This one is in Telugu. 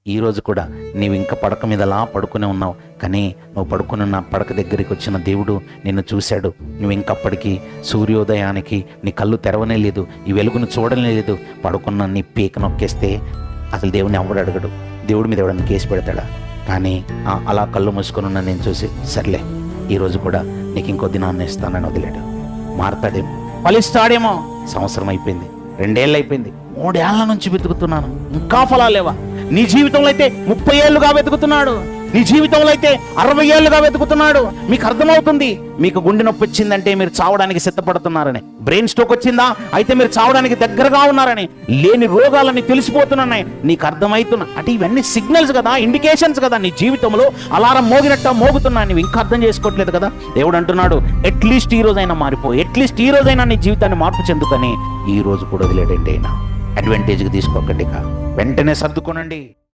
ఈరోజు కూడా నీవు ఇంకా పడక మీద అలా పడుకునే ఉన్నావు, కానీ నువ్వు పడుకున్న పడక దగ్గరికి వచ్చిన దేవుడు నిన్ను చూశాడు. నువ్వు ఇంకప్పటికీ సూర్యోదయానికి నీ కళ్ళు తెరవనే లేదు, ఈ వెలుగును చూడనే లేదు. పడుకున్న నీ పీక నొక్కేస్తే అసలు దేవుడిని ఎవడు అడగడు, దేవుడి మీద ఎవడన్నా కేసు పెడతాడా? కానీ అలా కళ్ళు మూసుకున్న నేను చూసి సర్లే ఈరోజు కూడా నీకు ఇంకో దినాన్ని ఇస్తానని వదిలాడు. మారతాడేమో, ఫలిస్తాడేమో. సంవత్సరం అయిపోయింది, 2 ఏళ్ళు అయిపోయింది, 3 ఏళ్ల నుంచి వెతుకుతున్నాను, ఇంకా ఫలాలు లేవా? నీ జీవితంలో అయితే 30 ఏళ్ళుగా వెతుకుతున్నాడు, నీ జీవితంలో అయితే 60 ఏళ్ళుగా వెతుకుతున్నాడు. మీకు అర్థమవుతుంది, మీకు గుండె నొప్పి వచ్చిందంటే మీరు చావడానికి సిద్ధపడుతున్నారని, బ్రెయిన్ స్ట్రోక్ వచ్చిందా అయితే మీరు చావడానికి దగ్గరగా ఉన్నారని, లేని రోగాలని తెలిసిపోతున్నాయి, నీకు అర్థమవుతున్నా. అంటే ఇవన్నీ సిగ్నల్స్ కదా, ఇండికేషన్స్ కదా. నీ జీవితంలో అలారం మోగినట్టు మోగుతున్నా, నువ్వు ఇంకా అర్థం చేసుకోవట్లేదు కదా. దేవుడు అంటున్నాడు, అట్లీస్ట్ ఈ రోజైనా మారిపో, అట్లీస్ట్ ఈ రోజైనా నీ జీవితాన్ని మార్పు చెందుకని. ఈ రోజు కూడా వదిలేడండి అయినా అడ్వాంటేజ్కి తీసుకోకండి, వెంటనే సర్దుకోనండి.